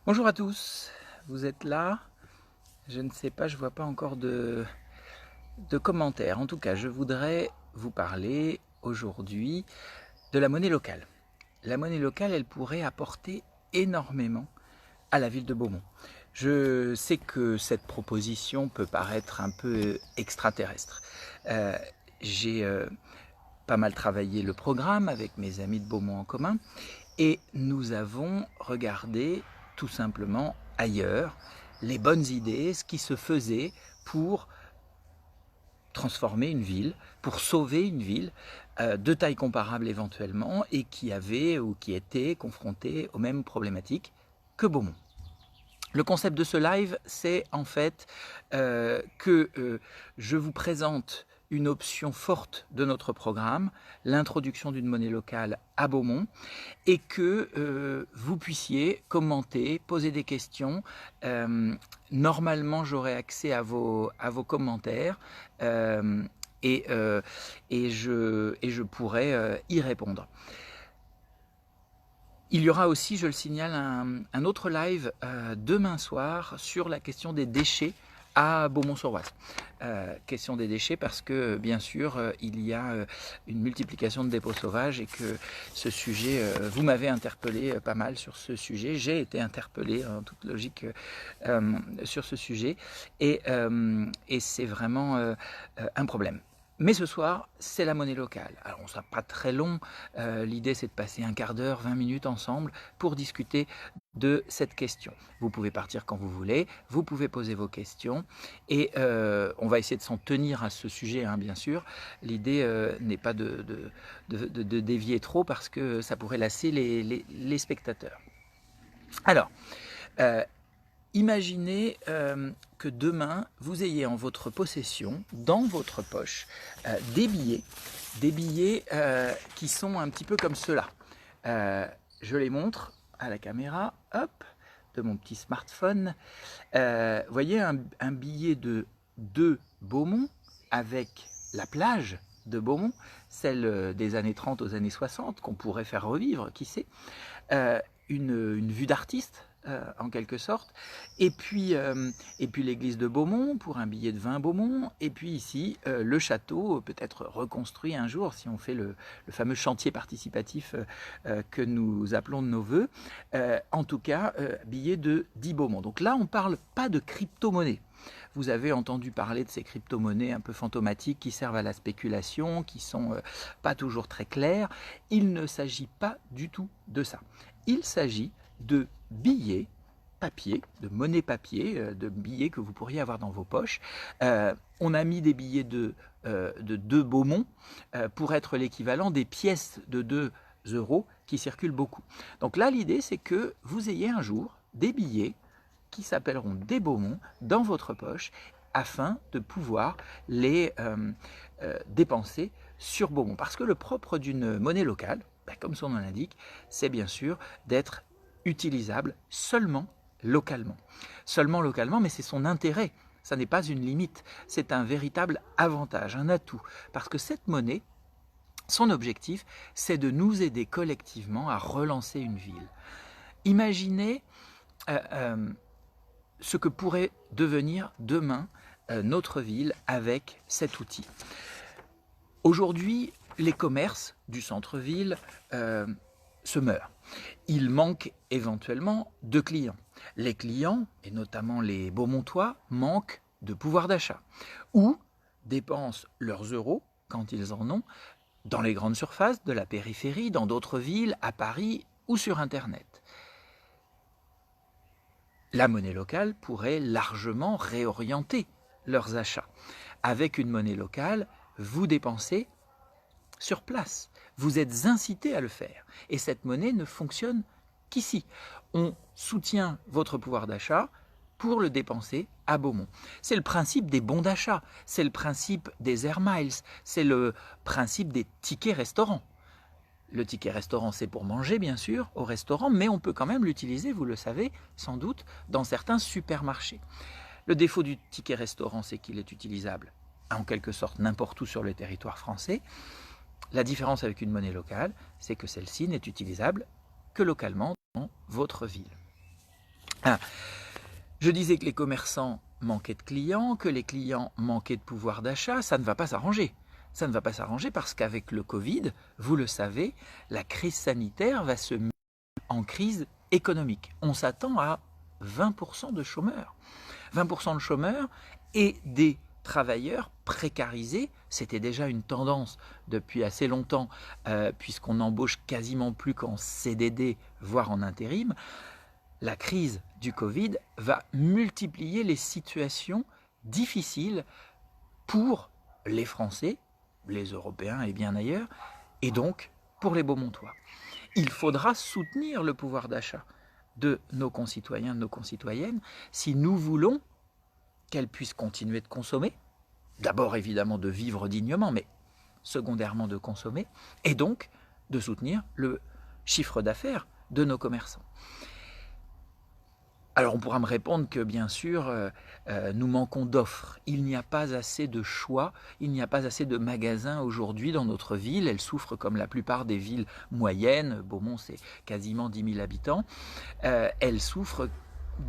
Bonjour à tous, vous êtes là? Je ne sais pas, je ne vois pas encore de commentaires. En tout cas, je voudrais vous parler aujourd'hui de la monnaie locale. La monnaie locale, elle pourrait apporter énormément à la ville de Beaumont. Je sais que cette proposition peut paraître un peu extraterrestre. J'ai pas mal travaillé le programme avec mes amis de Beaumont en commun et nous avons regardé tout simplement ailleurs les bonnes idées, ce qui se faisait pour transformer une ville, pour sauver une ville de taille comparable éventuellement et qui avait ou qui était confrontée aux mêmes problématiques que Beaumont. Le concept de ce live, c'est en fait que je vous présente une option forte de notre programme, l'introduction d'une monnaie locale à Beaumont, et que vous puissiez commenter, poser des questions. Normalement, j'aurai accès à vos commentaires euh, et, euh, et je pourrai y répondre. Il y aura aussi, je le signale, un autre live demain soir sur la question des déchets à Beaumont-sur-Oise. Question des déchets parce que bien sûr il y a une multiplication de dépôts sauvages et que ce sujet, vous m'avez interpellé pas mal sur ce sujet, j'ai été interpellé en toute logique sur ce sujet et c'est vraiment un problème. Mais ce soir, c'est la monnaie locale. Alors, on ne sera pas très long. L'idée, c'est de passer un quart d'heure, 20 minutes ensemble pour discuter de cette question. Vous pouvez partir quand vous voulez, vous pouvez poser vos questions et on va essayer de s'en tenir à ce sujet, hein, bien sûr. L'idée n'est pas de dévier trop parce que ça pourrait lasser les spectateurs. Alors, euh, imaginez que demain, vous ayez en votre possession, dans votre poche, des billets qui sont un petit peu comme ceux-là. Je les montre à la caméra, hop, de mon petit smartphone. Vous voyez un billet de 2 Beaumont avec la plage de Beaumont, celle des années 30 aux années 60, qu'on pourrait faire revivre, qui sait. Euh, une vue d'artiste, en quelque sorte, et puis l'église de Beaumont pour un billet de 20 Beaumont, et puis ici le château, peut-être reconstruit un jour si on fait le fameux chantier participatif que nous appelons de nos voeux, en tout cas billet de 10 Beaumont. Donc là on ne parle pas de crypto-monnaie. Vous avez entendu parler de ces crypto-monnaies un peu fantomatiques qui servent à la spéculation, qui sont pas toujours très claires. Il ne s'agit pas du tout de ça. Il s'agit de billets papier, de monnaie papier, de billets que vous pourriez avoir dans vos poches. On a mis des billets de 2 Beaumont pour être l'équivalent des pièces de 2 euros qui circulent beaucoup. Donc là, l'idée, c'est que vous ayez un jour des billets qui s'appelleront des Beaumont dans votre poche afin de pouvoir les dépenser sur Beaumont. Parce que le propre d'une monnaie locale, comme son nom l'indique, c'est bien sûr d'être utilisable seulement localement. Seulement localement, mais c'est son intérêt. Ça n'est pas une limite, c'est un véritable avantage, un atout. Parce que cette monnaie, son objectif, c'est de nous aider collectivement à relancer une ville. Imaginez ce que pourrait devenir demain notre ville avec cet outil. Aujourd'hui, les commerces du centre-ville se meurent. Il manque éventuellement de clients. Les clients, et notamment les Beaumontois, manquent de pouvoir d'achat ou dépensent leurs euros, quand ils en ont, dans les grandes surfaces de la périphérie, dans d'autres villes, à Paris ou sur Internet. La monnaie locale pourrait largement réorienter leurs achats. Avec une monnaie locale, vous dépensez sur place. Vous êtes incité à le faire. Et cette monnaie ne fonctionne qu'ici. On soutient votre pouvoir d'achat pour le dépenser à Beaumont. C'est le principe des bons d'achat, c'est le principe des Air Miles, c'est le principe des tickets restaurants. Le ticket restaurant, c'est pour manger, bien sûr, au restaurant, mais on peut quand même l'utiliser, vous le savez, sans doute, dans certains supermarchés. Le défaut du ticket restaurant, c'est qu'il est utilisable, en quelque sorte, n'importe où sur le territoire français. La différence avec une monnaie locale, c'est que celle-ci n'est utilisable que localement dans votre ville. Ah, je disais que les commerçants manquaient de clients, que les clients manquaient de pouvoir d'achat, ça ne va pas s'arranger. Ça ne va pas s'arranger parce qu'avec le Covid, vous le savez, la crise sanitaire va se mettre en crise économique. On s'attend à 20% de chômeurs. 20% de chômeurs et des travailleurs précarisés. C'était déjà une tendance depuis assez longtemps, puisqu'on n'embauche quasiment plus qu'en CDD, voire en intérim. La crise du Covid va multiplier les situations difficiles pour les Français, les Européens et bien ailleurs, et donc pour les Beaumontois. Il faudra soutenir le pouvoir d'achat de nos concitoyens, de nos concitoyennes, si nous voulons qu'elles puissent continuer de consommer, d'abord évidemment de vivre dignement, mais secondairement de consommer, et donc de soutenir le chiffre d'affaires de nos commerçants. Alors on pourra me répondre que bien sûr, nous manquons d'offres. Il n'y a pas assez de choix, il n'y a pas assez de magasins aujourd'hui dans notre ville. Elle souffre comme la plupart des villes moyennes. Beaumont, c'est quasiment 10 000 habitants. Elle souffre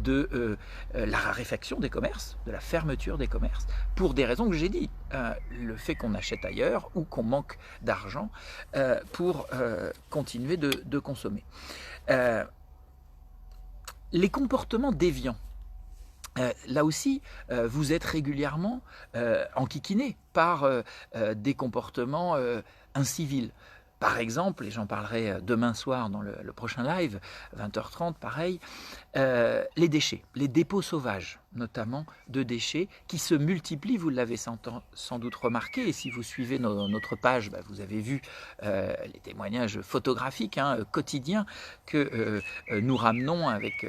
de la raréfaction des commerces, de la fermeture des commerces, pour des raisons que j'ai dit. Le fait qu'on achète ailleurs ou qu'on manque d'argent pour continuer de consommer. Les comportements déviants. Là aussi, vous êtes régulièrement enquiquinés par des comportements incivils. Par exemple, et j'en parlerai demain soir dans le prochain live, 20h30, pareil, les déchets, les dépôts sauvages, notamment de déchets, qui se multiplient, vous l'avez sans doute remarqué, et si vous suivez notre page, vous avez vu les témoignages photographiques quotidiens que nous ramenons avec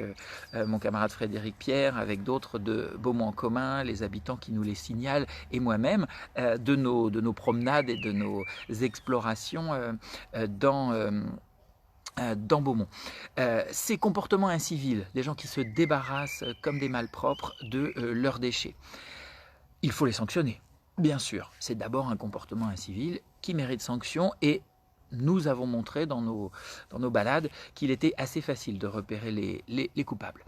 mon camarade Frédéric Pierre, avec d'autres de Beaumont en commun, les habitants qui nous les signalent, et moi-même, de nos promenades et de nos explorations dans Beaumont. Ces comportements incivils, des gens qui se débarrassent comme des malpropres de leurs déchets, il faut les sanctionner. Bien sûr, c'est d'abord un comportement incivil qui mérite sanction et nous avons montré dans nos balades qu'il était assez facile de repérer les coupables.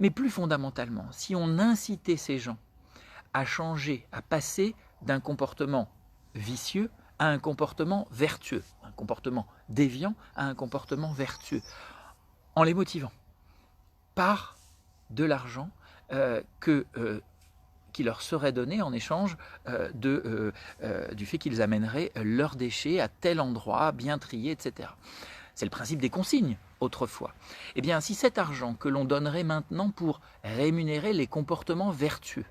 Mais plus fondamentalement, si on incitait ces gens à changer, à passer d'un comportement vicieux à un comportement vertueux, un comportement déviant à un comportement vertueux, en les motivant par de l'argent qui leur serait donné en échange du fait qu'ils amèneraient leurs déchets à tel endroit, bien trié, etc. C'est le principe des consignes autrefois. Eh bien, si cet argent que l'on donnerait maintenant pour rémunérer les comportements vertueux,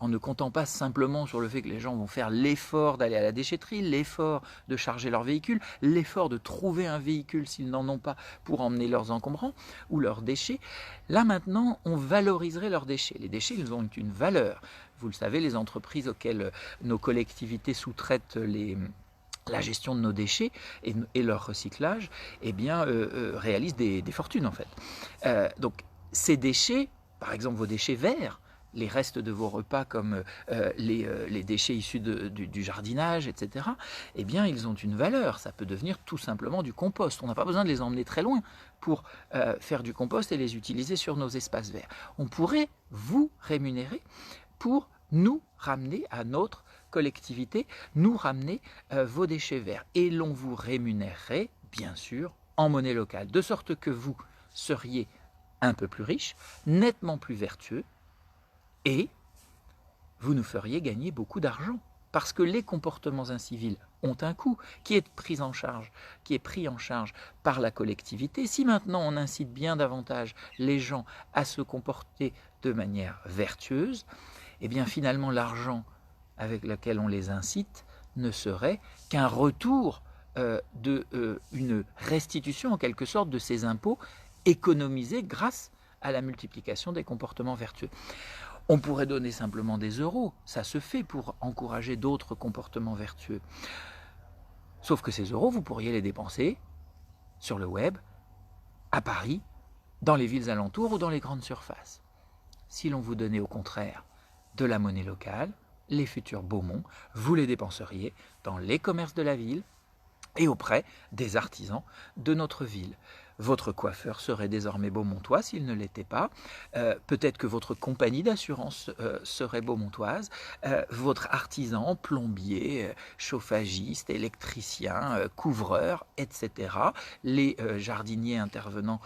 en ne comptant pas simplement sur le fait que les gens vont faire l'effort d'aller à la déchetterie, l'effort de charger leur véhicule, l'effort de trouver un véhicule s'ils n'en ont pas pour emmener leurs encombrants ou leurs déchets. Là maintenant, on valoriserait leurs déchets. Les déchets, ils ont une valeur. Vous le savez, les entreprises auxquelles nos collectivités sous-traitent la gestion de nos déchets et leur recyclage, réalisent des fortunes en fait. Donc ces déchets, par exemple vos déchets verts, les restes de vos repas comme les déchets issus du jardinage, etc., eh bien, ils ont une valeur. Ça peut devenir tout simplement du compost. On n'a pas besoin de les emmener très loin pour faire du compost et les utiliser sur nos espaces verts. On pourrait vous rémunérer pour nous ramener à notre collectivité, nous ramener vos déchets verts. Et l'on vous rémunérerait, bien sûr, en monnaie locale, de sorte que vous seriez un peu plus riche, nettement plus vertueux, et vous nous feriez gagner beaucoup d'argent. Parce que les comportements incivils ont un coût qui est pris en charge par la collectivité. Si maintenant on incite bien davantage les gens à se comporter de manière vertueuse, eh bien finalement l'argent avec lequel on les incite ne serait qu'un retour une restitution en quelque sorte de ces impôts économisés grâce à la multiplication des comportements vertueux. On pourrait donner simplement des euros, ça se fait pour encourager d'autres comportements vertueux. Sauf que ces euros, vous pourriez les dépenser sur le web, à Paris, dans les villes alentours ou dans les grandes surfaces. Si l'on vous donnait au contraire de la monnaie locale, les futurs Beaumont, vous les dépenseriez dans les commerces de la ville et auprès des artisans de notre ville. Votre coiffeur serait désormais beaumontois s'il ne l'était pas. Peut-être que votre compagnie d'assurance serait beaumontoise. Votre artisan, plombier, chauffagiste, électricien, couvreur, etc. Les jardiniers intervenant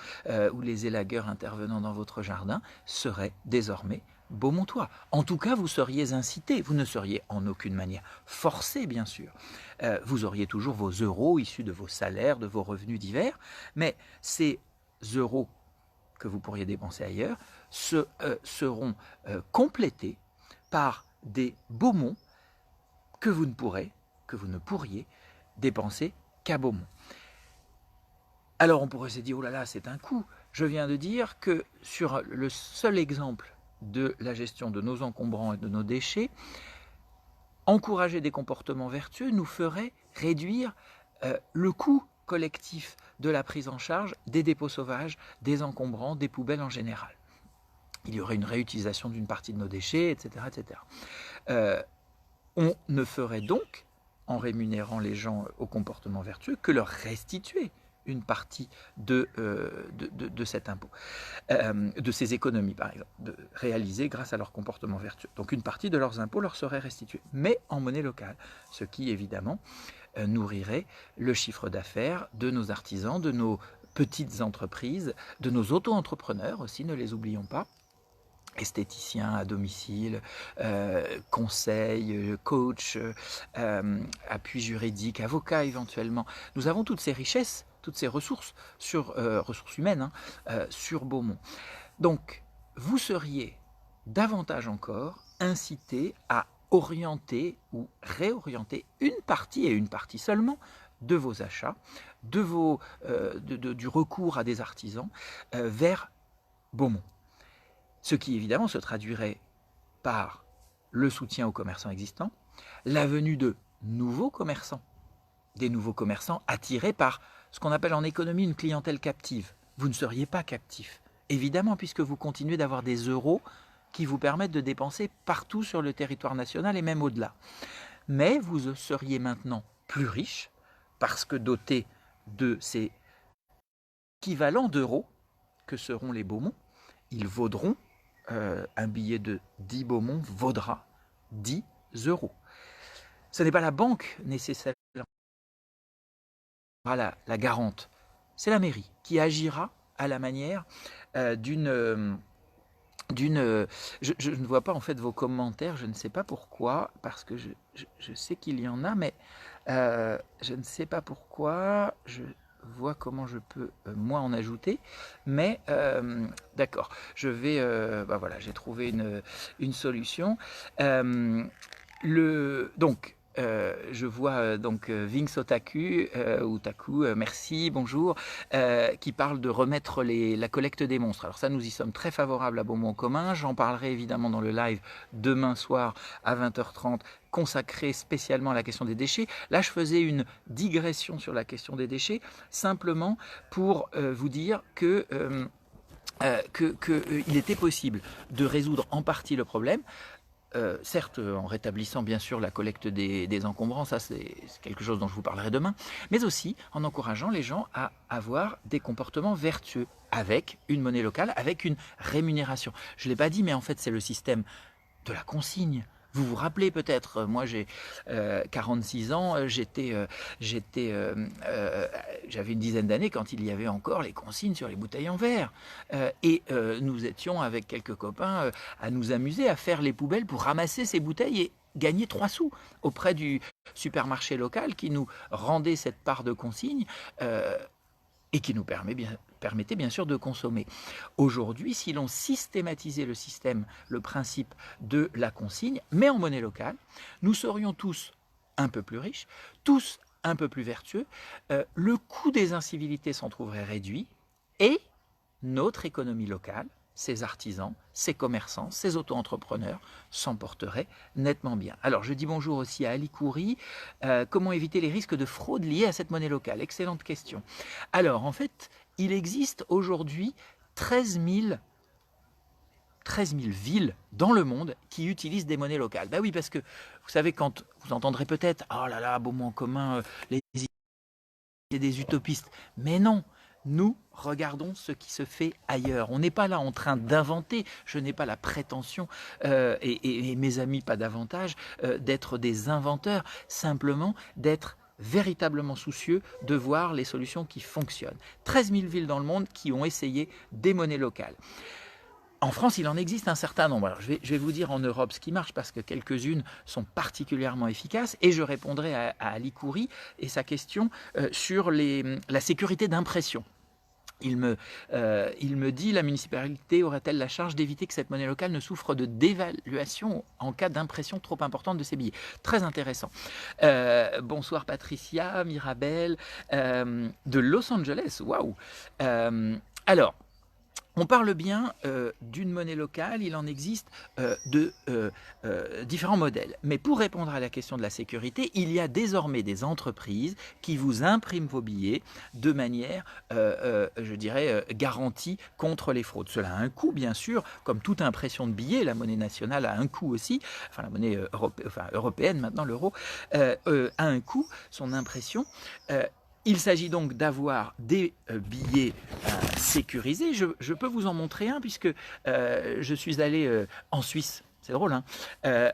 ou les élagueurs intervenant dans votre jardin seraient désormais beaumontois. En tout cas, vous seriez incité, vous ne seriez en aucune manière forcé, bien sûr. Vous auriez toujours vos euros issus de vos salaires, de vos revenus divers, mais ces euros que vous pourriez dépenser ailleurs seront complétés par des Beaumont que vous ne pourriez dépenser qu'à Beaumont. Alors on pourrait se dire, oh là là, c'est un coût. Je viens de dire que sur le seul exemple de la gestion de nos encombrants et de nos déchets, encourager des comportements vertueux nous ferait réduire le coût collectif de la prise en charge des dépôts sauvages, des encombrants, des poubelles en général. Il y aurait une réutilisation d'une partie de nos déchets, etc. etc. On ne ferait donc, en rémunérant les gens au comportement vertueux, que leur restituer une partie de cet impôt, de ces économies par exemple, réalisées grâce à leur comportement vertueux. Donc une partie de leurs impôts leur serait restituée, mais en monnaie locale, ce qui évidemment nourrirait le chiffre d'affaires de nos artisans, de nos petites entreprises, de nos auto-entrepreneurs aussi, ne les oublions pas. Esthéticiens à domicile, conseil, coach, appui juridique, avocat éventuellement. Nous avons toutes ces richesses, toutes ces ressources, ressources humaines, sur Beaumont. Donc, vous seriez davantage encore incité à orienter ou réorienter une partie, et une partie seulement, de vos achats, du recours à des artisans vers Beaumont. Ce qui évidemment se traduirait par le soutien aux commerçants existants, la venue de nouveaux commerçants, des nouveaux commerçants attirés par ce qu'on appelle en économie une clientèle captive. Vous ne seriez pas captif, évidemment, puisque vous continuez d'avoir des euros qui vous permettent de dépenser partout sur le territoire national et même au-delà. Mais vous seriez maintenant plus riche parce que doté de ces équivalents d'euros que seront les Beaumont, ils vaudront un billet de 10 Beaumont vaudra 10 euros. Ce n'est pas la banque nécessairement la garante, c'est la mairie qui agira à la manière d'une... Je ne vois pas en fait vos commentaires, je ne sais pas pourquoi, parce que je sais qu'il y en a, mais je ne sais pas pourquoi, je vois comment je peux moi en ajouter, mais d'accord, je vais, voilà, j'ai trouvé une solution. Donc, je vois donc Vinx Otaku, ou Taku, merci, bonjour, qui parle de remettre la collecte des monstres. Alors ça, nous y sommes très favorables à Beaumont en commun. J'en parlerai évidemment dans le live demain soir à 20h30, consacré spécialement à la question des déchets. Là, je faisais une digression sur la question des déchets, simplement pour vous dire que il était possible de résoudre en partie le problème. Certes, en rétablissant bien sûr la collecte des encombrants, ça c'est quelque chose dont je vous parlerai demain, mais aussi en encourageant les gens à avoir des comportements vertueux avec une monnaie locale, avec une rémunération. Je ne l'ai pas dit, mais en fait c'est le système de la consigne. Vous vous rappelez peut-être, moi j'ai 46 ans, j'avais une dizaine d'années quand il y avait encore les consignes sur les bouteilles en verre. Et nous étions avec quelques copains à nous amuser à faire les poubelles pour ramasser ces bouteilles et gagner 3 sous auprès du supermarché local qui nous rendait cette part de consigne et qui nous permettait bien sûr de consommer. Aujourd'hui, si l'on systématisait le système, le principe de la consigne, mais en monnaie locale, nous serions tous un peu plus riches, tous un peu plus vertueux, le coût des incivilités s'en trouverait réduit et notre économie locale, ces artisans, ces commerçants, ces auto-entrepreneurs s'en porteraient nettement bien. Alors je dis bonjour aussi à Ali Kouri. Comment éviter les risques de fraude liés à cette monnaie locale? Excellente question. Alors en fait, il existe aujourd'hui 13 000 villes dans le monde qui utilisent des monnaies locales. Ben oui, parce que vous savez, quand vous entendrez peut-être « Oh là là, Beaumont en commun, des utopistes », mais non, nous regardons ce qui se fait ailleurs. On n'est pas là en train d'inventer, je n'ai pas la prétention, et mes amis pas davantage, d'être des inventeurs, simplement d'être véritablement soucieux de voir les solutions qui fonctionnent. 13 000 villes dans le monde qui ont essayé des monnaies locales. En France, il en existe un certain nombre. Alors, je vais vous dire en Europe ce qui marche parce que quelques-unes sont particulièrement efficaces et je répondrai à Ali Khoury et sa question sur la sécurité d'impression. Il me dit, la municipalité aurait-elle la charge d'éviter que cette monnaie locale ne souffre de dévaluation en cas d'impression trop importante de ses billets? Très intéressant. Bonsoir Patricia, Mirabel, de Los Angeles, waouh. Alors, on parle bien d'une monnaie locale, il en existe de différents modèles. Mais pour répondre à la question de la sécurité, il y a désormais des entreprises qui vous impriment vos billets de manière, je dirais, garantie contre les fraudes. Cela a un coût, bien sûr, comme toute impression de billets, la monnaie nationale a un coût aussi, enfin la monnaie européenne, maintenant l'euro, a un coût, son impression. Il s'agit donc d'avoir des billets sécurisés. Je peux vous en montrer un puisque je suis allé en Suisse. C'est drôle, hein,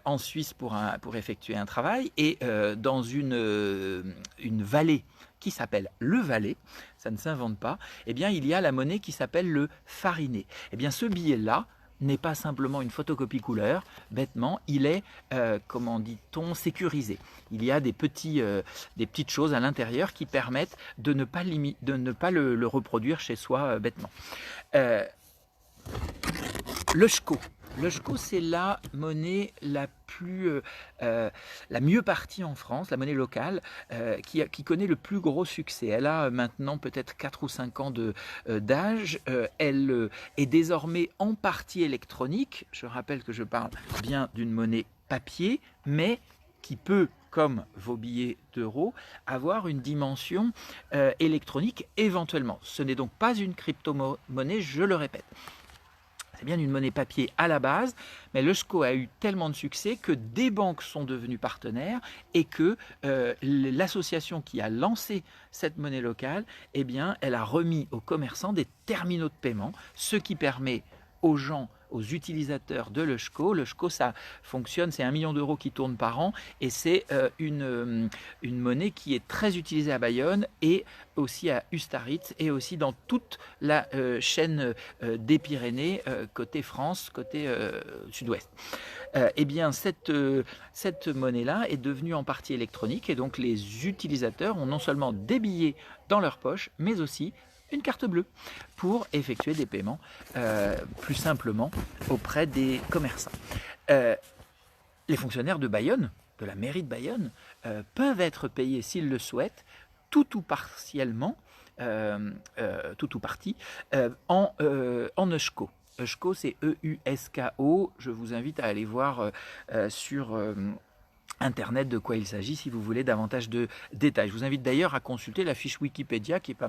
en Suisse pour effectuer un travail et dans une vallée qui s'appelle le Valais, ça ne s'invente pas, eh bien il y a la monnaie qui s'appelle le fariné. Eh bien ce billet-là n'est pas simplement une photocopie couleur, bêtement, il est, comment dit-on, sécurisé. Il y a des petites choses à l'intérieur qui permettent de ne pas le reproduire chez soi bêtement. Le SCHO. Le SCHO, c'est la monnaie la mieux partie en France, la monnaie locale, qui connaît le plus gros succès. Elle a maintenant peut-être 4 ou 5 ans d'âge. Elle est désormais en partie électronique. Je rappelle que je parle bien d'une monnaie papier, mais qui peut, comme vos billets d'euros, avoir une dimension électronique éventuellement. Ce n'est donc pas une crypto-monnaie, je le répète. C'est bien une monnaie papier à la base, mais le SCHO a eu tellement de succès que des banques sont devenues partenaires et que l'association qui a lancé cette monnaie locale, eh bien, elle a remis aux commerçants des terminaux de paiement, ce qui permet aux gens, aux utilisateurs de le SCHO. Le SCHO, ça fonctionne, c'est 1 million d'euros qui tournent par an et c'est une monnaie qui est très utilisée à Bayonne et aussi à Ustaritz et aussi dans toute la chaîne des Pyrénées, côté France, côté sud-ouest. Eh bien, cette monnaie-là est devenue en partie électronique et donc les utilisateurs ont non seulement des billets dans leur poche, mais aussi une carte bleue pour effectuer des paiements plus simplement auprès des commerçants. Les fonctionnaires de Bayonne, de la mairie de Bayonne, peuvent être payés s'ils le souhaitent, tout ou partiellement, tout ou partie, en EUSCO. EUSCO, c'est EUSKO. Je vous invite à aller voir sur Internet de quoi il s'agit si vous voulez davantage de détails. Je vous invite d'ailleurs à consulter la fiche Wikipédia qui est pas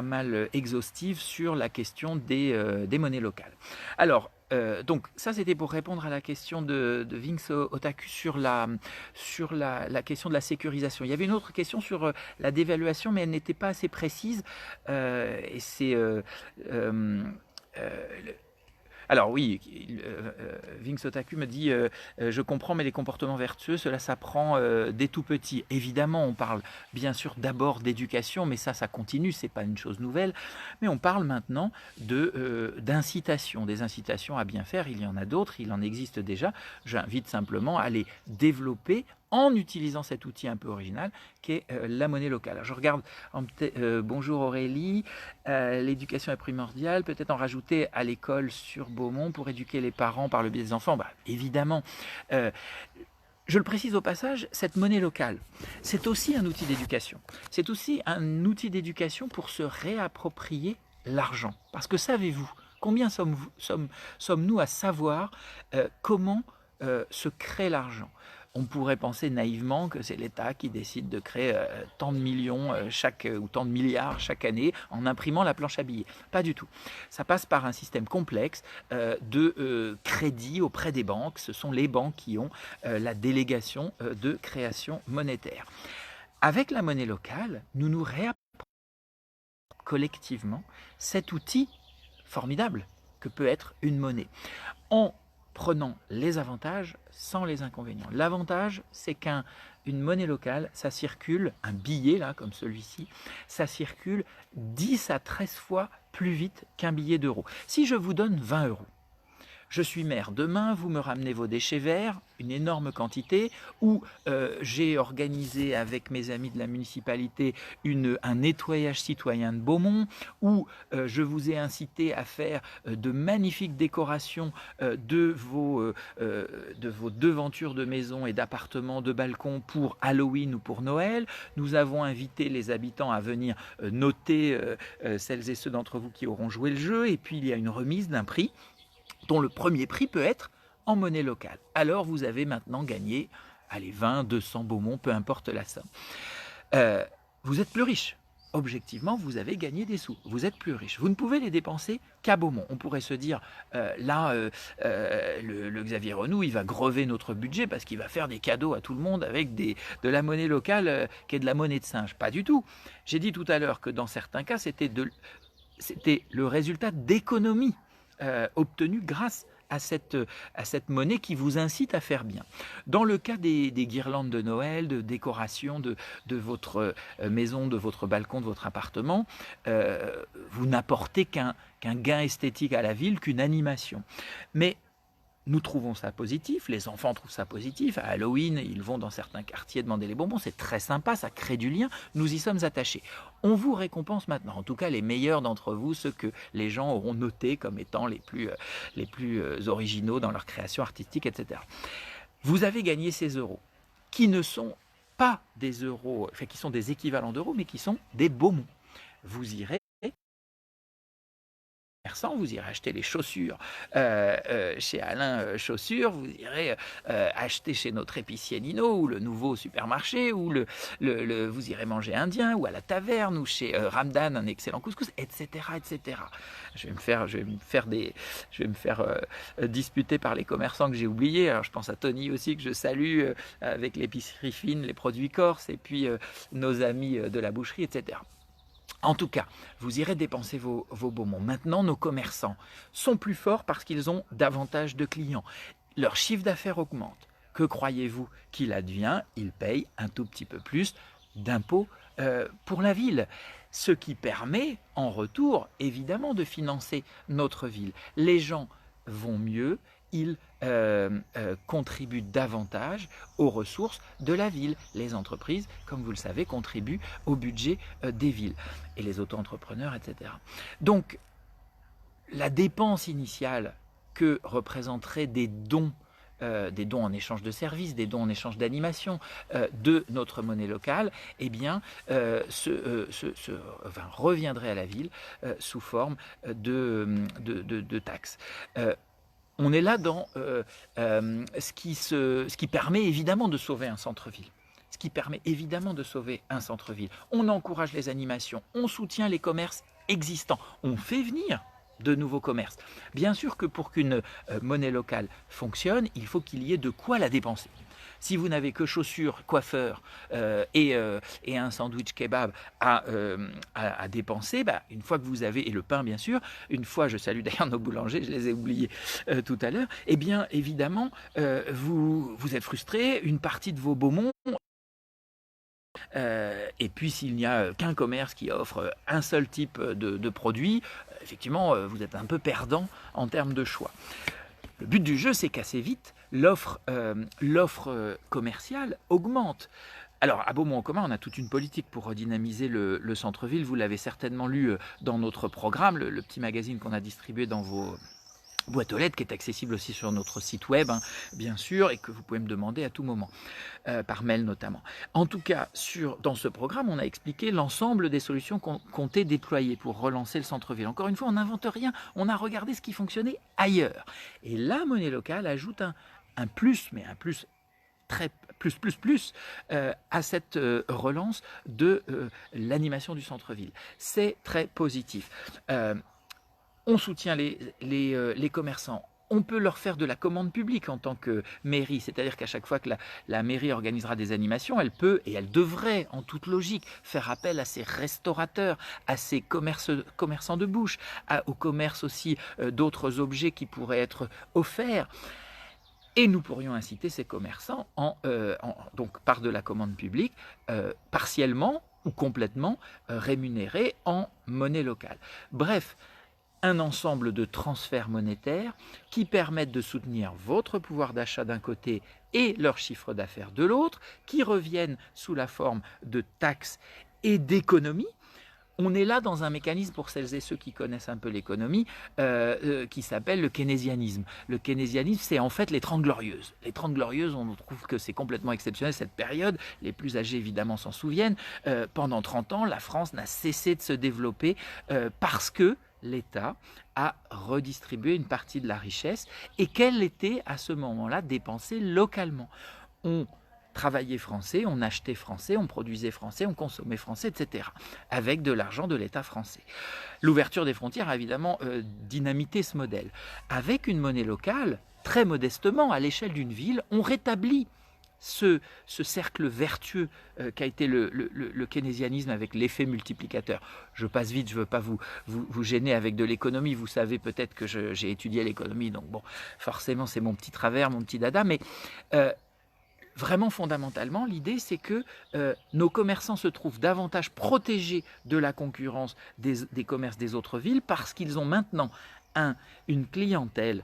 mal exhaustive sur la question des monnaies locales. Alors, donc ça c'était pour répondre à la question de Vinx Otaku sur la question de la sécurisation. Il y avait une autre question sur la dévaluation, mais elle n'était pas assez précise. Et c'est alors oui, Vinx Otaku me dit je comprends, mais les comportements vertueux, cela s'apprend dès tout petit. Évidemment, on parle bien sûr d'abord d'éducation, mais ça continue, c'est pas une chose nouvelle. Mais on parle maintenant d'incitation, des incitations à bien faire. Il y en a d'autres, il en existe déjà. J'invite simplement à les développer en utilisant cet outil un peu original qui est la monnaie locale. Alors je regarde, bonjour Aurélie, l'éducation est primordiale, peut-être en rajouter à l'école sur Beaumont pour éduquer les parents par le biais des enfants, évidemment. Je le précise au passage, cette monnaie locale, c'est aussi un outil d'éducation. C'est aussi un outil d'éducation pour se réapproprier l'argent. Parce que savez-vous, combien sommes-nous à savoir comment se crée l'argent ? On pourrait penser naïvement que c'est l'État qui décide de créer tant de millions ou tant de milliards chaque année en imprimant la planche à billets. Pas du tout. Ça passe par un système complexe de crédit auprès des banques. Ce sont les banques qui ont la délégation de création monétaire. Avec la monnaie locale, nous nous réapproprions collectivement cet outil formidable que peut être une monnaie, en prenant les avantages sans les inconvénients. L'avantage, c'est qu'une monnaie locale, ça circule, un billet là, comme celui-ci, ça circule 10 à 13 fois plus vite qu'un billet d'euro. Si je vous donne 20 euros, je suis maire, demain vous me ramenez vos déchets verts, une énorme quantité, ou j'ai organisé avec mes amis de la municipalité un nettoyage citoyen de Beaumont, ou je vous ai incité à faire de magnifiques décorations de vos devantures de maisons et d'appartements, de balcons pour Halloween ou pour Noël. Nous avons invité les habitants à venir noter celles et ceux d'entre vous qui auront joué le jeu, et puis il y a une remise d'un prix dont le premier prix peut être en monnaie locale. Alors vous avez maintenant gagné, allez, 20, 200 Beaumont, peu importe la somme. Vous êtes plus riche. Objectivement, vous avez gagné des sous. Vous êtes plus riche. Vous ne pouvez les dépenser qu'à Beaumont. On pourrait se dire, le Xavier Renou, il va grever notre budget parce qu'il va faire des cadeaux à tout le monde avec de la monnaie locale qui est de la monnaie de singe. Pas du tout. J'ai dit tout à l'heure que dans certains cas, c'était le résultat d'économies obtenu grâce à cette monnaie qui vous incite à faire bien. Dans le cas des guirlandes de Noël, de décoration de votre maison, de votre balcon, de votre appartement, vous n'apportez qu'un gain esthétique à la ville, qu'une animation. Mais nous trouvons ça positif, les enfants trouvent ça positif. À Halloween, ils vont dans certains quartiers demander les bonbons, c'est très sympa, ça crée du lien, nous y sommes attachés. On vous récompense maintenant, en tout cas les meilleurs d'entre vous, ceux que les gens auront notés comme étant les plus originaux dans leur création artistique, etc. Vous avez gagné ces euros, qui ne sont pas des euros, enfin qui sont des équivalents d'euros, mais qui sont des Beaumont. Vous irez vous irez acheter les chaussures chez Alain Chaussures, vous irez acheter chez notre épicier Nino ou le nouveau supermarché, ou vous irez manger indien ou à la taverne ou chez Ramdan, un excellent couscous, etc., etc. Je vais me faire disputer par les commerçants que j'ai oubliés. Alors je pense à Tony aussi que je salue avec l'épicerie fine, les produits corses, et puis nos amis de la boucherie, etc. En tout cas, vous irez dépenser vos Beaumont. Maintenant, nos commerçants sont plus forts parce qu'ils ont davantage de clients. Leur chiffre d'affaires augmente. Que croyez-vous qu'il advient? Ils payent un tout petit peu plus d'impôts pour la ville. Ce qui permet, en retour, évidemment, de financer notre ville. Les gens vont mieux, ils contribuent davantage aux ressources de la ville. Les entreprises, comme vous le savez, contribuent au budget des villes, et les auto-entrepreneurs, etc. Donc, la dépense initiale que représenteraient des dons en échange de services, des dons en échange d'animation de notre monnaie locale, eh bien, reviendrait à la ville sous forme de taxes. On est là dans ce qui permet évidemment de sauver un centre-ville. Ce qui permet évidemment de sauver un centre-ville. On encourage les animations, on soutient les commerces existants, on fait venir de nouveaux commerces. Bien sûr que pour qu'une monnaie locale fonctionne, il faut qu'il y ait de quoi la dépenser. Si vous n'avez que chaussures, coiffeurs et un sandwich kebab à dépenser, une fois que vous avez, et le pain bien sûr, une fois, je salue d'ailleurs nos boulangers, je les ai oubliés tout à l'heure, eh bien évidemment, vous êtes frustré, une partie de vos Beaumont. Et puis s'il n'y a qu'un commerce qui offre un seul type de produit, effectivement, vous êtes un peu perdant en termes de choix. Le but du jeu, c'est qu'assez vite, l'offre commerciale augmente. Alors, à Beaumont en commun, on a toute une politique pour redynamiser le centre-ville. Vous l'avez certainement lu dans notre programme, le petit magazine qu'on a distribué dans vos boîte aux lettres, qui est accessible aussi sur notre site web, bien sûr, et que vous pouvez me demander à tout moment, par mail notamment. En tout cas, dans ce programme, on a expliqué l'ensemble des solutions qu'on comptait déployer pour relancer le centre-ville. Encore une fois, on n'invente rien, on a regardé ce qui fonctionnait ailleurs. Et la monnaie locale ajoute un plus, mais un plus très plus à cette relance de l'animation du centre-ville. C'est très positif. On soutient les commerçants, On peut leur faire de la commande publique en tant que mairie, c'est-à-dire qu'à chaque fois que la mairie organisera des animations, elle peut et elle devrait, en toute logique, faire appel à ses restaurateurs, à ses commerçants de bouche, au commerce aussi d'autres objets qui pourraient être offerts. Et nous pourrions inciter ces commerçants, donc par de la commande publique, partiellement ou complètement rémunérés en monnaie locale. Bref, un ensemble de transferts monétaires qui permettent de soutenir votre pouvoir d'achat d'un côté et leur chiffre d'affaires de l'autre, qui reviennent sous la forme de taxes et d'économies. On est là dans un mécanisme, pour celles et ceux qui connaissent un peu l'économie, qui s'appelle le keynésianisme. Le keynésianisme, c'est en fait les 30 Glorieuses. Les 30 Glorieuses, on trouve que c'est complètement exceptionnel cette période. Les plus âgés, évidemment, s'en souviennent. Pendant 30 ans, la France n'a cessé de se développer parce que l'État a redistribué une partie de la richesse et qu'elle était à ce moment-là dépensée localement. On travaillait français, on achetait français, on produisait français, on consommait français, etc. avec de l'argent de l'État français. L'ouverture des frontières a évidemment dynamité ce modèle. Avec une monnaie locale, très modestement, à l'échelle d'une ville, on rétablit ce cercle vertueux qu'a été le keynésianisme avec l'effet multiplicateur. Je passe vite, je ne veux pas vous gêner avec de l'économie. Vous savez peut-être que j'ai étudié l'économie, donc bon, forcément c'est mon petit travers, mon petit dada, mais vraiment fondamentalement, l'idée c'est que nos commerçants se trouvent davantage protégés de la concurrence des commerces des autres villes parce qu'ils ont maintenant une clientèle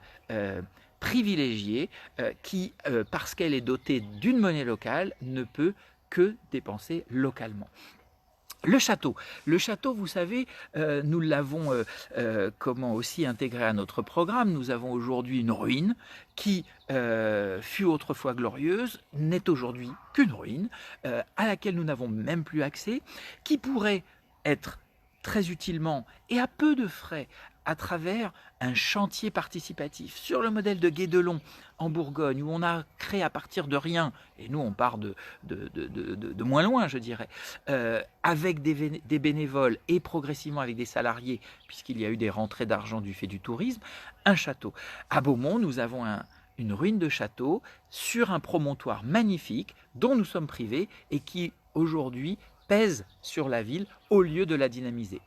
privilégiée qui, parce qu'elle est dotée d'une monnaie locale, ne peut que dépenser localement. Le château, vous savez, nous l'avons aussi intégré à notre programme. Nous avons aujourd'hui une ruine qui fut autrefois glorieuse, n'est aujourd'hui qu'une ruine, à laquelle nous n'avons même plus accès, qui pourrait être très utilement et à peu de frais à travers un chantier participatif sur le modèle de Guédelon en Bourgogne, où on a créé à partir de rien, et nous on part de moins loin je dirais, avec des bénévoles et progressivement avec des salariés, puisqu'il y a eu des rentrées d'argent du fait du tourisme, un château. À Beaumont, nous avons une ruine de château sur un promontoire magnifique dont nous sommes privés et qui aujourd'hui pèse sur la ville au lieu de la dynamiser.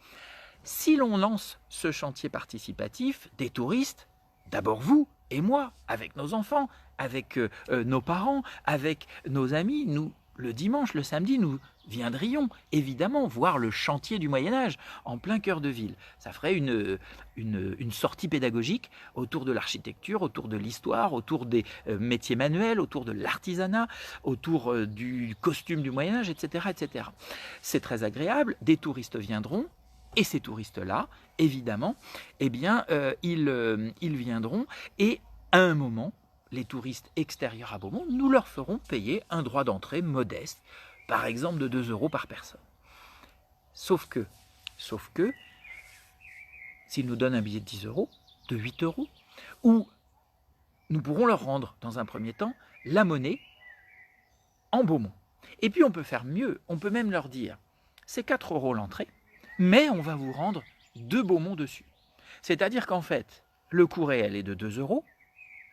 Si l'on lance ce chantier participatif, des touristes, d'abord vous et moi, avec nos enfants, avec nos parents, avec nos amis, nous, le dimanche, le samedi, nous viendrions évidemment voir le chantier du Moyen-Âge en plein cœur de ville. Ça ferait une sortie pédagogique autour de l'architecture, autour de l'histoire, autour des métiers manuels, autour de l'artisanat, autour du costume du Moyen-Âge, etc., etc. C'est très agréable, des touristes viendront. Et ces touristes-là, évidemment, ils viendront et à un moment, les touristes extérieurs à Beaumont, nous leur ferons payer un droit d'entrée modeste, par exemple de 2 € par personne. Sauf que, s'ils nous donnent un billet de 10 €, de 8 €, ou nous pourrons leur rendre, dans un premier temps, la monnaie en Beaumont. Et puis on peut faire mieux, on peut même leur dire, c'est 4 € l'entrée, mais on va vous rendre 2 Beaumont dessus. C'est-à-dire qu'en fait, le coût réel est de 2 €,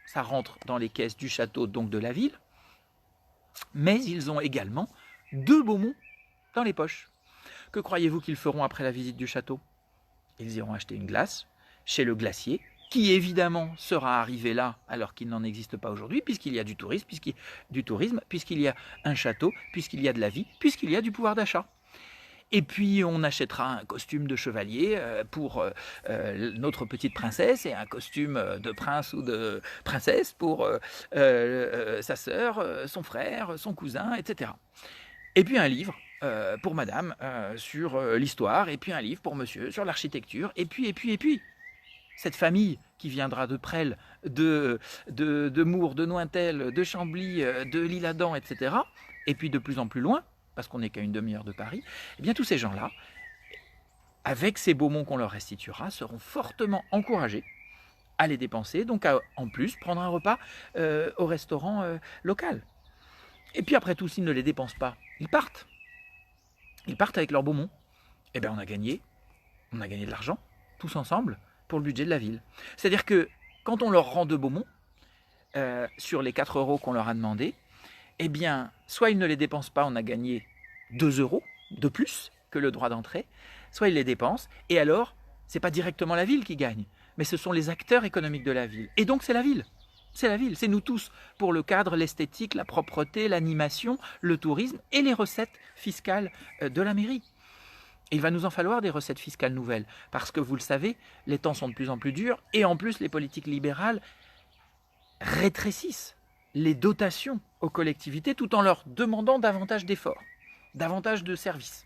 ça rentre dans les caisses du château, donc de la ville, mais ils ont également 2 Beaumont dans les poches. Que croyez-vous qu'ils feront après la visite du château? Ils iront acheter une glace chez le glacier, qui évidemment sera arrivé là alors qu'il n'en existe pas aujourd'hui, puisqu'il y a du tourisme, puisqu'il y a un château, puisqu'il y a de la vie, puisqu'il y a du pouvoir d'achat. Et puis on achètera un costume de chevalier pour notre petite princesse et un costume de prince ou de princesse pour sa sœur, son frère, son cousin, etc. Et puis un livre pour madame sur l'histoire, et puis un livre pour monsieur sur l'architecture, et puis cette famille qui viendra de Presles, de Mours, de Nointel, de Chambly, de l'Isle-Adam, etc. Et puis de plus en plus loin, parce qu'on n'est qu'à une demi-heure de Paris, eh bien tous ces gens-là, avec ces Beaumonts qu'on leur restituera, seront fortement encouragés à les dépenser, donc à en plus prendre un repas au restaurant local. Et puis après tout, s'ils ne les dépensent pas, ils partent. Ils partent avec leurs Beaumonts. Eh bien on a gagné de l'argent, tous ensemble, pour le budget de la ville. C'est-à-dire que quand on leur rend de Beaumont, sur les 4 euros qu'on leur a demandé, eh bien, soit ils ne les dépensent pas, on a gagné 2 euros de plus que le droit d'entrée, soit ils les dépensent, et alors, ce n'est pas directement la ville qui gagne, mais ce sont les acteurs économiques de la ville. Et donc c'est la ville. C'est la ville, c'est nous tous, pour le cadre, l'esthétique, la propreté, l'animation, le tourisme et les recettes fiscales de la mairie. Il va nous en falloir des recettes fiscales nouvelles, parce que vous le savez, les temps sont de plus en plus durs, et en plus les politiques libérales rétrécissent les dotations aux collectivités tout en leur demandant davantage d'efforts, davantage de services.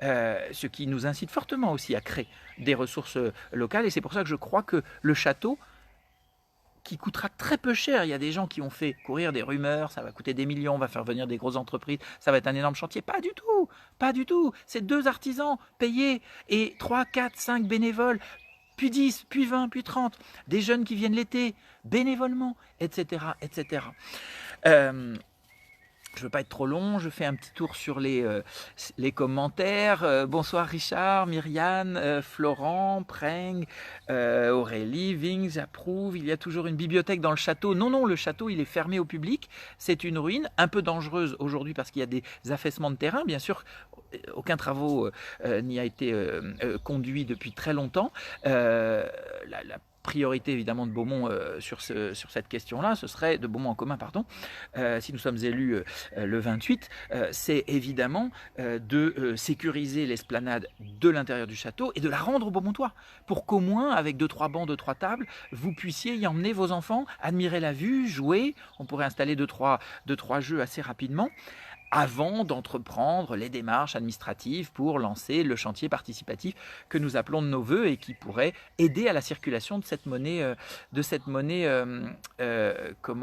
Ce qui nous incite fortement aussi à créer des ressources locales, et c'est pour ça que je crois que le château, qui coûtera très peu cher. Il y a des gens qui ont fait courir des rumeurs, ça va coûter des millions, on va faire venir des grosses entreprises, ça va être un énorme chantier. Pas du tout, pas du tout. C'est 2 artisans payés et 3, 4, 5 bénévoles, puis 10, puis 20, puis 30. Des jeunes qui viennent l'été, bénévolement, etc. etc. Je ne veux pas être trop long, je fais un petit tour sur les commentaires. Bonsoir Richard, Myriane, Florent, Preng, Aurélie, Ving, j'approuve. Il y a toujours une bibliothèque dans le château. Non, non, le château, il est fermé au public. C'est une ruine, un peu dangereuse aujourd'hui parce qu'il y a des affaissements de terrain. Bien sûr, aucun travaux n'y a été conduit depuis très longtemps. La priorité évidemment de Beaumont sur cette question-là, ce serait de Beaumont en commun, pardon, si nous sommes élus le 28, c'est évidemment de sécuriser l'esplanade de l'intérieur du château et de la rendre au Beaumontois, pour qu'au moins avec 2-3 bancs, 2-3 tables, vous puissiez y emmener vos enfants, admirer la vue, jouer. On pourrait installer 2-3 jeux assez rapidement, avant d'entreprendre les démarches administratives pour lancer le chantier participatif que nous appelons de nos voeux et qui pourrait aider à la circulation de cette monnaie,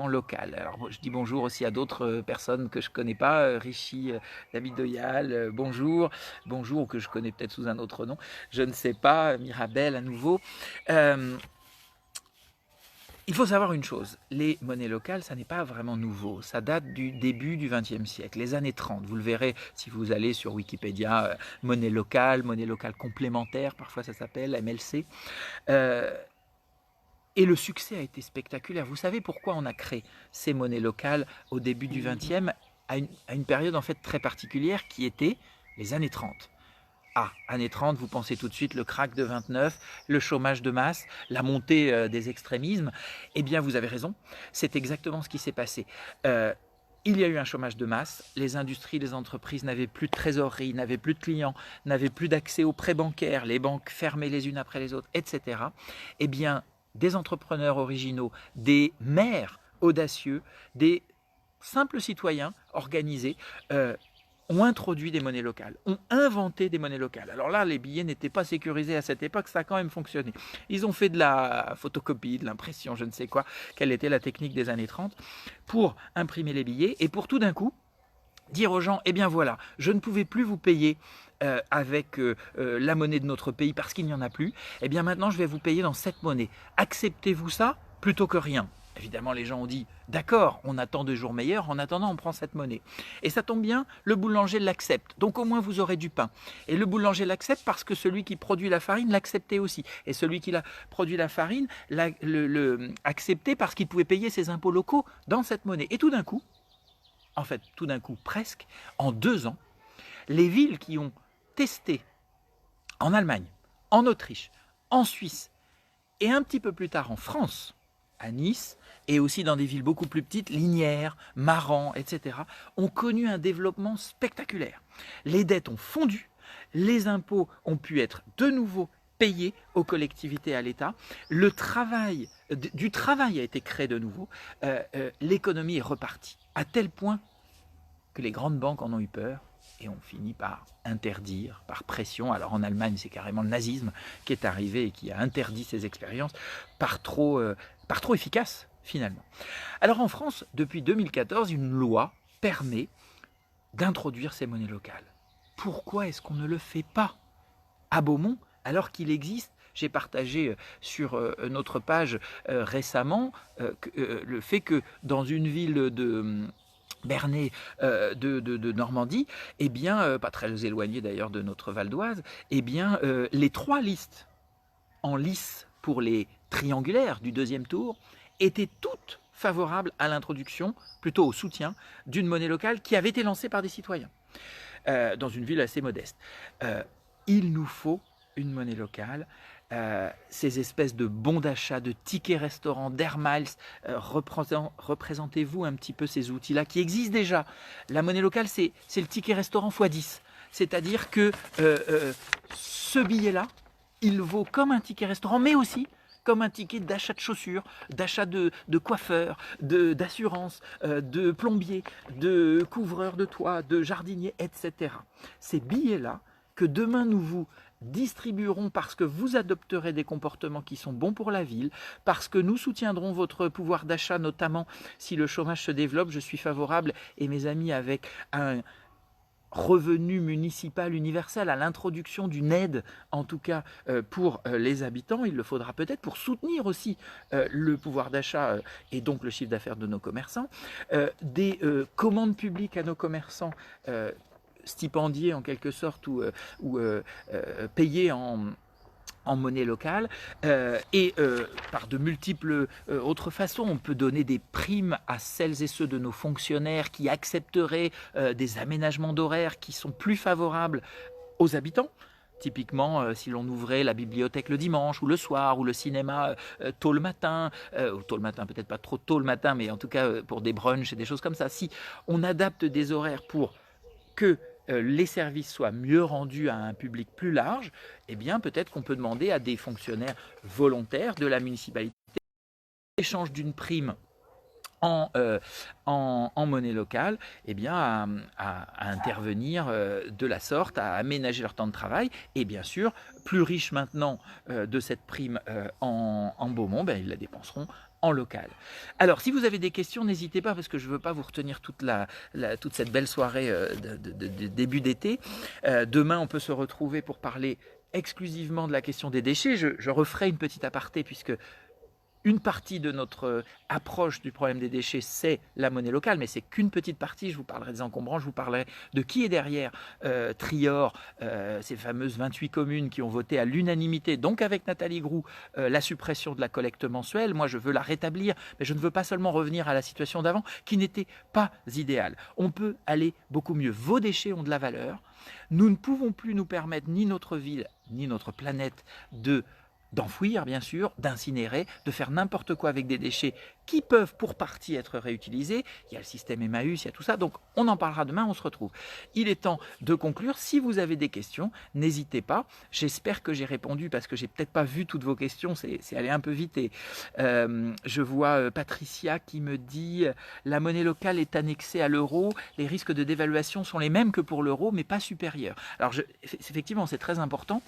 locale. Alors je dis bonjour aussi à d'autres personnes que je ne connais pas, Richie, David Doyal, bonjour, ou que je connais peut-être sous un autre nom, je ne sais pas, Mirabel à nouveau. Il faut savoir une chose, les monnaies locales, ça n'est pas vraiment nouveau, ça date du début du XXe siècle, les années 30. Vous le verrez si vous allez sur Wikipédia, monnaie locale complémentaire, parfois ça s'appelle, MLC. Et le succès a été spectaculaire. Vous savez pourquoi on a créé ces monnaies locales au début du XXe, à une période en fait très particulière qui était les années 30. Ah, années 30, vous pensez tout de suite le krach de 29, le chômage de masse, la montée des extrémismes. Eh bien, vous avez raison, c'est exactement ce qui s'est passé. Il y a eu un chômage de masse, les industries, les entreprises n'avaient plus de trésorerie, n'avaient plus de clients, n'avaient plus d'accès aux prêts bancaires, les banques fermées les unes après les autres, etc. Eh bien, des entrepreneurs originaux, des maires audacieux, des simples citoyens organisés, ont introduit des monnaies locales, ont inventé des monnaies locales. Alors là, les billets n'étaient pas sécurisés à cette époque, ça a quand même fonctionné. Ils ont fait de la photocopie, de l'impression, je ne sais quoi, quelle était la technique des années 30, pour imprimer les billets et pour tout d'un coup dire aux gens, eh bien voilà, je ne pouvais plus vous payer avec la monnaie de notre pays parce qu'il n'y en a plus, eh bien maintenant je vais vous payer dans cette monnaie. Acceptez-vous ça plutôt que rien? Évidemment, les gens ont dit « D'accord, on attend de jours meilleurs, en attendant, on prend cette monnaie. » Et ça tombe bien, le boulanger l'accepte. Donc au moins, vous aurez du pain. Et le boulanger l'accepte parce que celui qui produit la farine l'acceptait aussi. Et celui qui a produit la farine l'acceptait parce qu'il pouvait payer ses impôts locaux dans cette monnaie. Et tout d'un coup, presque, en 2 ans, les villes qui ont testé en Allemagne, en Autriche, en Suisse et un petit peu plus tard en France, à Nice, et aussi dans des villes beaucoup plus petites, Lignières, Maran, etc., ont connu un développement spectaculaire. Les dettes ont fondu, les impôts ont pu être de nouveau payés aux collectivités et à l'État, du travail a été créé de nouveau, l'économie est repartie, à tel point que les grandes banques en ont eu peur et ont fini par interdire, par pression. Alors en Allemagne, c'est carrément le nazisme qui est arrivé et qui a interdit ces expériences par trop efficace finalement. Alors en France, depuis 2014, une loi permet d'introduire ces monnaies locales. Pourquoi est-ce qu'on ne le fait pas à Beaumont alors qu'il existe? J'ai partagé sur notre page récemment le fait que dans une ville de Bernay de Normandie, eh bien, pas très éloigné d'ailleurs de notre Val d'Oise, eh bien, les 3 listes en lice pour les triangulaires du deuxième tour étaient toutes favorables à l'introduction, plutôt au soutien, d'une monnaie locale qui avait été lancée par des citoyens dans une ville assez modeste. Il nous faut une monnaie locale. Ces espèces de bons d'achat, de tickets restaurants, d'Air Miles, représentez-vous un petit peu ces outils-là qui existent déjà. La monnaie locale, c'est le ticket restaurant x10. C'est-à-dire que ce billet-là, il vaut comme un ticket restaurant, mais aussi comme un ticket d'achat de chaussures, d'achat de coiffeur, d'assurance, de plombier, de couvreur de toit, de jardinier, etc. Ces billets-là, que demain nous vous distribuerons parce que vous adopterez des comportements qui sont bons pour la ville, parce que nous soutiendrons votre pouvoir d'achat, notamment si le chômage se développe. Je suis favorable, et mes amis, avec un revenu municipal universel, à l'introduction d'une aide, en tout cas pour les habitants. Il le faudra peut-être pour soutenir aussi le pouvoir d'achat et donc le chiffre d'affaires de nos commerçants. Des commandes publiques à nos commerçants stipendiés en quelque sorte ou payés en monnaie locale et par de multiples autres façons. On peut donner des primes à celles et ceux de nos fonctionnaires qui accepteraient des aménagements d'horaires qui sont plus favorables aux habitants. Typiquement, si l'on ouvrait la bibliothèque le dimanche ou le soir, ou le cinéma tôt le matin, ou tôt le matin, peut-être pas trop tôt le matin, mais en tout cas pour des brunchs et des choses comme ça. Si on adapte des horaires pour que les services soient mieux rendus à un public plus large, eh bien peut-être qu'on peut demander à des fonctionnaires volontaires de la municipalité l'échange d'une prime en monnaie locale, eh bien à intervenir de la sorte, à aménager leur temps de travail, et bien sûr, plus riches maintenant de cette prime en Beaumont, ben, ils la dépenseront en local. Alors, si vous avez des questions, n'hésitez pas, parce que je ne veux pas vous retenir toute cette belle soirée de début d'été. Demain, on peut se retrouver pour parler exclusivement de la question des déchets. Je referai une petite aparté, puisque une partie de notre approche du problème des déchets, c'est la monnaie locale, mais c'est qu'une petite partie. Je vous parlerai des encombrants, je vous parlerai de qui est derrière Trior, ces fameuses 28 communes qui ont voté à l'unanimité, donc avec Nathalie Groux, la suppression de la collecte mensuelle. Moi, je veux la rétablir, mais je ne veux pas seulement revenir à la situation d'avant, qui n'était pas idéale. On peut aller beaucoup mieux. Vos déchets ont de la valeur. Nous ne pouvons plus nous permettre, ni notre ville, ni notre planète, d'enfouir, bien sûr, d'incinérer, de faire n'importe quoi avec des déchets qui peuvent pour partie être réutilisés. Il y a le système Emmaüs, il y a tout ça, donc on en parlera demain, on se retrouve. Il est temps de conclure. Si vous avez des questions, n'hésitez pas. J'espère que j'ai répondu, parce que j'ai peut-être pas vu toutes vos questions, c'est allé un peu vite. Et je vois Patricia qui me dit la monnaie locale est annexée à l'euro, les risques de dévaluation sont les mêmes que pour l'euro, mais pas supérieurs. Alors effectivement, c'est très important.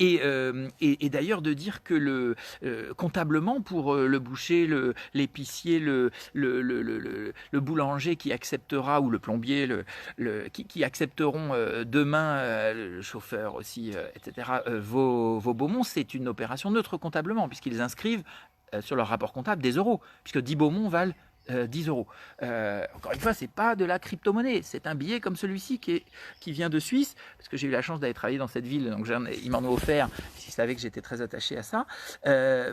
Et d'ailleurs de dire que comptablement, pour le boucher, l'épicier, le boulanger qui acceptera, ou le plombier qui accepteront demain, le chauffeur aussi, etc., vos Beaumont, c'est une opération neutre comptablement, puisqu'ils inscrivent sur leur rapport comptable des euros, puisque 10 Beaumont valent 10 euros. Encore une fois, c'est pas de la crypto-monnaie, c'est un billet comme celui-ci qui vient de Suisse, parce que j'ai eu la chance d'aller travailler dans cette ville, donc ils m'en ont offert, ils savaient que j'étais très attaché à ça.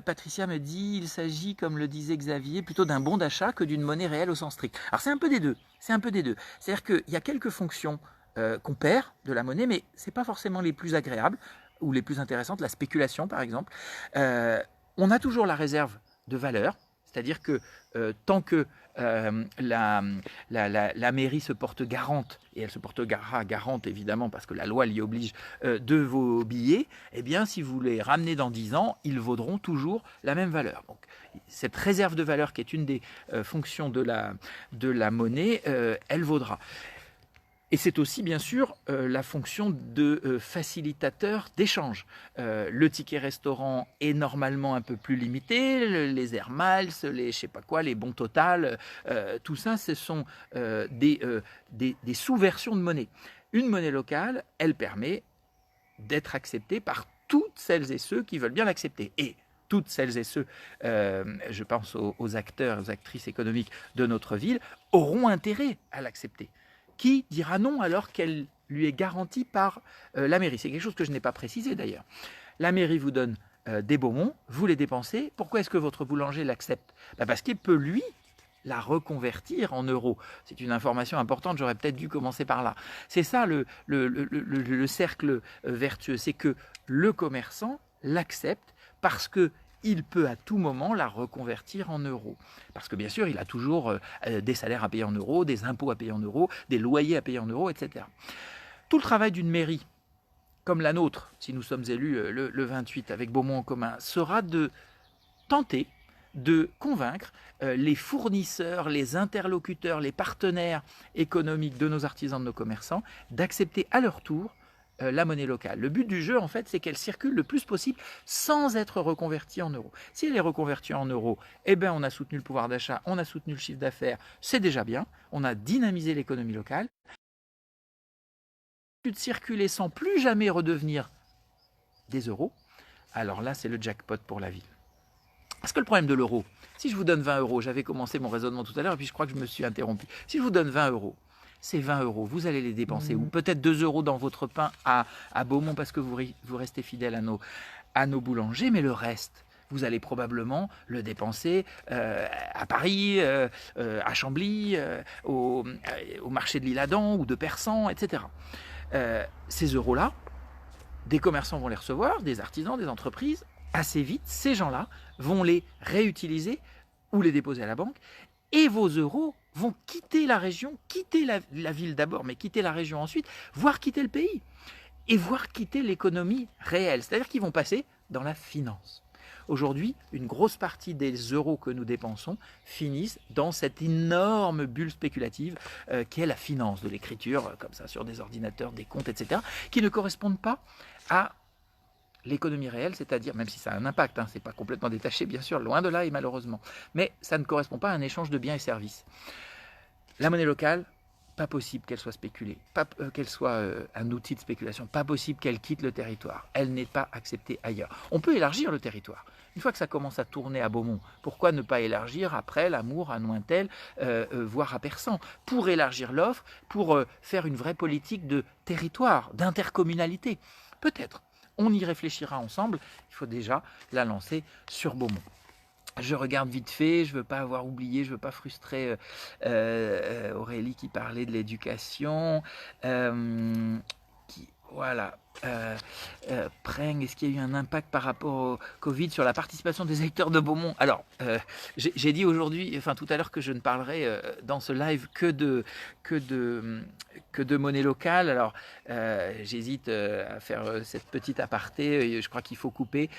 Patricia me dit, il s'agit, comme le disait Xavier, plutôt d'un bon d'achat que d'une monnaie réelle au sens strict. Alors c'est un peu des deux, C'est-à-dire qu'il y a quelques fonctions qu'on perd de la monnaie, mais c'est pas forcément les plus agréables ou les plus intéressantes, la spéculation par exemple. On a toujours la réserve de valeur, c'est-à-dire que tant que la mairie se porte garante, et elle se portera garante évidemment parce que la loi l'y oblige, de vos billets, eh bien si vous les ramenez dans 10 ans, ils vaudront toujours la même valeur. Donc cette réserve de valeur qui est une des fonctions de la monnaie, elle vaudra. Et c'est aussi bien sûr la fonction de facilitateur d'échange. Le ticket restaurant est normalement un peu plus limité, les Air Miles, les je sais pas quoi, les bons Total, tout ça, ce sont des sous-versions de monnaie. Une monnaie locale, elle permet d'être acceptée par toutes celles et ceux qui veulent bien l'accepter. Et toutes celles et ceux, je pense aux acteurs, aux actrices économiques de notre ville, auront intérêt à l'accepter. Qui dira non alors qu'elle lui est garantie par la mairie? C'est quelque chose que je n'ai pas précisé d'ailleurs. La mairie vous donne des Beaumont, vous les dépensez. Pourquoi est-ce que votre boulanger l'accepte? Parce qu'il peut, lui, la reconvertir en euros. C'est une information importante, j'aurais peut-être dû commencer par là. C'est ça le cercle vertueux, c'est que le commerçant l'accepte parce que il peut à tout moment la reconvertir en euros. Parce que bien sûr, il a toujours des salaires à payer en euros, des impôts à payer en euros, des loyers à payer en euros, etc. Tout le travail d'une mairie, comme la nôtre, si nous sommes élus le 28 avec Beaumont en commun, sera de tenter de convaincre les fournisseurs, les interlocuteurs, les partenaires économiques de nos artisans, de nos commerçants, d'accepter à leur tour la monnaie locale. Le but du jeu, en fait, c'est qu'elle circule le plus possible sans être reconvertie en euros. Si elle est reconvertie en euros, eh bien, on a soutenu le pouvoir d'achat, on a soutenu le chiffre d'affaires, c'est déjà bien, on a dynamisé l'économie locale. De circuler sans plus jamais redevenir des euros, alors là, c'est le jackpot pour la ville. Parce que le problème de l'euro, si je vous donne 20 euros, j'avais commencé mon raisonnement tout à l'heure et puis je crois que je me suis interrompu. Si je vous donne 20 euros, ces 20 euros, vous allez les dépenser, ou peut-être 2 euros dans votre pain à Beaumont parce que vous restez fidèle à nos boulangers, mais le reste, vous allez probablement le dépenser à Paris, à Chambly, au marché de l'Isle-Adam ou de Persan, etc. Ces euros-là, des commerçants vont les recevoir, des artisans, des entreprises. Assez vite, ces gens-là vont les réutiliser ou les déposer à la banque et vos euros vont quitter la région, quitter la ville d'abord, mais quitter la région ensuite, voire quitter le pays et voire quitter l'économie réelle. C'est-à-dire qu'ils vont passer dans la finance. Aujourd'hui, une grosse partie des euros que nous dépensons finissent dans cette énorme bulle spéculative qui est la finance, de l'écriture, comme ça, sur des ordinateurs, des comptes, etc., qui ne correspondent pas à l'économie réelle, c'est-à-dire, même si ça a un impact, c'est pas complètement détaché, bien sûr, loin de là et malheureusement, mais ça ne correspond pas à un échange de biens et services. La monnaie locale, pas possible qu'elle soit spéculée, qu'elle soit un outil de spéculation, pas possible qu'elle quitte le territoire. Elle n'est pas acceptée ailleurs. On peut élargir le territoire. Une fois que ça commence à tourner à Beaumont, pourquoi ne pas élargir après l'Amour, à Nointel, voire à Persan, pour élargir l'offre, pour faire une vraie politique de territoire, d'intercommunalité? Peut-être. On y réfléchira ensemble. Il faut déjà la lancer sur Beaumont. Je regarde vite fait, je ne veux pas avoir oublié, je ne veux pas frustrer Aurélie qui parlait de l'éducation. Voilà. Preng, est-ce qu'il y a eu un impact par rapport au Covid sur la participation des électeurs de Beaumont? Alors, j'ai dit aujourd'hui, enfin tout à l'heure, que je ne parlerai dans ce live que de monnaie locale. Alors, j'hésite à faire cette petite aparté, je crois qu'il faut couper.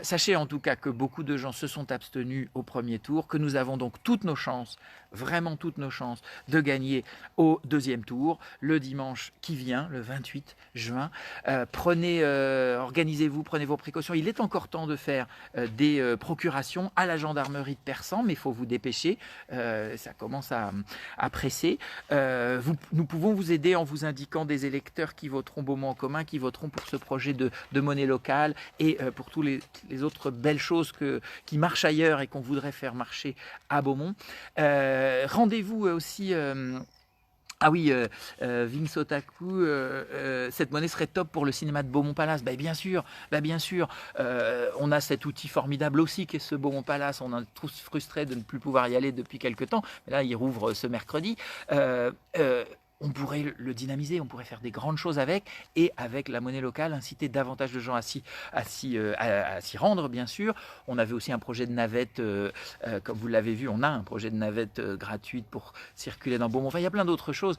Sachez en tout cas que beaucoup de gens se sont abstenus au premier tour, que nous avons donc toutes nos chances, vraiment toutes nos chances, de gagner au deuxième tour, le dimanche qui vient, le 28 juin. Organisez-vous, prenez vos précautions. Il est encore temps de faire des procurations à la gendarmerie de Persan, mais il faut vous dépêcher. Ça commence à presser. Nous pouvons vous aider en vous indiquant des électeurs qui voteront Beaumont en commun, qui voteront pour ce projet de monnaie locale et pour tous les autres belles choses qui marchent ailleurs et qu'on voudrait faire marcher à Beaumont. Rendez-vous aussi... Ah oui, Vince Otaku, cette monnaie serait top pour le cinéma de Beaumont Palace. Bien sûr. On a cet outil formidable aussi qui est ce Beaumont Palace. On est tous frustrés de ne plus pouvoir y aller depuis quelque temps. Mais là, il rouvre ce mercredi. On pourrait le dynamiser, on pourrait faire des grandes choses avec, et avec la monnaie locale, inciter davantage de gens à s'y rendre, bien sûr. On avait aussi un projet de navette, comme vous l'avez vu, on a un projet de navette gratuite pour circuler dans Beaumont. Enfin, il y a plein d'autres choses.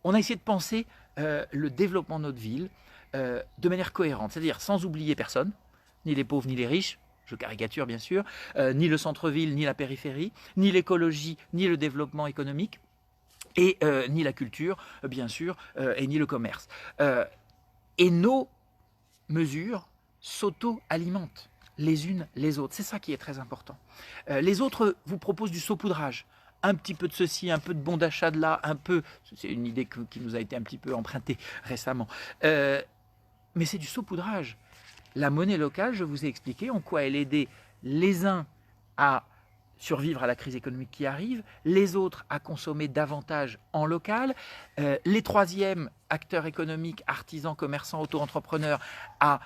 On a essayé de penser le développement de notre ville de manière cohérente, c'est-à-dire sans oublier personne, ni les pauvres, ni les riches, je caricature bien sûr, ni le centre-ville, ni la périphérie, ni l'écologie, ni le développement économique, et ni la culture, bien sûr, et ni le commerce. Et nos mesures s'auto-alimentent les unes les autres. C'est ça qui est très important. Les autres vous proposent du saupoudrage. Un petit peu de ceci, un peu de bon d'achat de là, un peu... C'est une idée qui nous a été un petit peu empruntée récemment. Mais c'est du saupoudrage. La monnaie locale, je vous ai expliqué en quoi elle aidait les uns à survivre à la crise économique qui arrive, les autres à consommer davantage en local, les troisièmes acteurs économiques, artisans, commerçants, auto-entrepreneurs à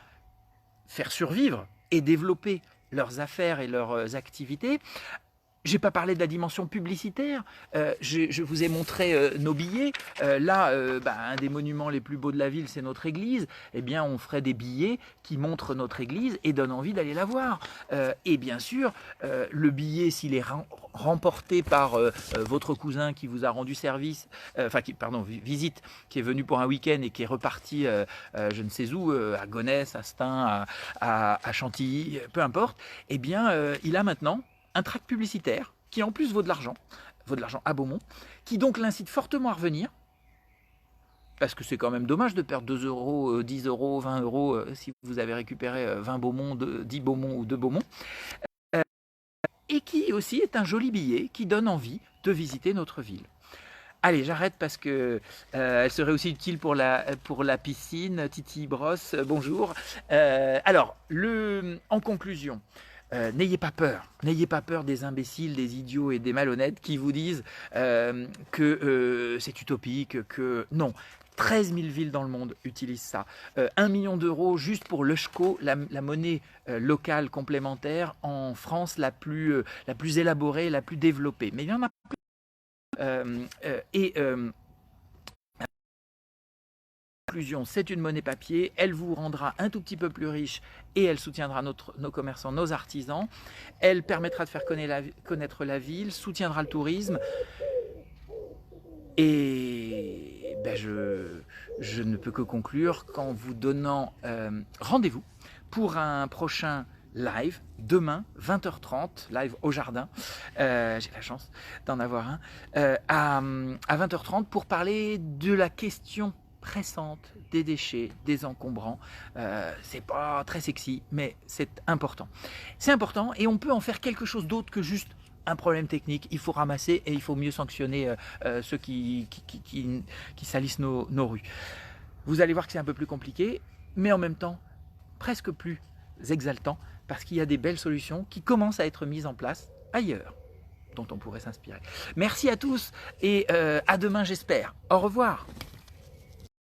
faire survivre et développer leurs affaires et leurs activités. J'ai pas parlé de la dimension publicitaire. Je vous ai montré nos billets. Là, un des monuments les plus beaux de la ville, c'est notre église. Eh bien, on ferait des billets qui montrent notre église et donnent envie d'aller la voir. Et bien sûr, le billet, s'il est remporté par votre cousin qui vous a rendu service, visite, qui est venu pour un week-end et qui est reparti, je ne sais où, à Gonesse, à Stein, à Chantilly, peu importe. Eh bien, il a maintenant un tract publicitaire qui en plus vaut de l'argent à Beaumont, qui donc l'incite fortement à revenir, parce que c'est quand même dommage de perdre 2 euros, 10 euros, 20 euros si vous avez récupéré 20 Beaumont, 10 Beaumont ou 2 Beaumont, et qui aussi est un joli billet qui donne envie de visiter notre ville. Allez, j'arrête parce que elle serait aussi utile pour la piscine. Titi Brosse, bonjour. Alors, en conclusion, n'ayez pas peur des imbéciles, des idiots et des malhonnêtes qui vous disent que c'est utopique, que non. 13 000 villes dans le monde utilisent ça. 1 million d'euros juste pour l'Eusko, la monnaie locale complémentaire en France la plus élaborée, la plus développée. Mais il y en a plus. Conclusion, c'est une monnaie papier, elle vous rendra un tout petit peu plus riche et elle soutiendra nos commerçants, nos artisans. Elle permettra de faire connaître la ville, soutiendra le tourisme. Et je ne peux que conclure qu'en vous donnant rendez-vous pour un prochain live, demain, 20h30, live au jardin, j'ai la chance d'en avoir un, à 20h30 pour parler de la question pressante des déchets, des encombrants. C'est pas très sexy, mais c'est important. C'est important et on peut en faire quelque chose d'autre que juste un problème technique. Il faut ramasser et il faut mieux sanctionner ceux qui salissent nos rues. Vous allez voir que c'est un peu plus compliqué, mais en même temps presque plus exaltant parce qu'il y a des belles solutions qui commencent à être mises en place ailleurs dont on pourrait s'inspirer. Merci à tous et à demain j'espère. Au revoir.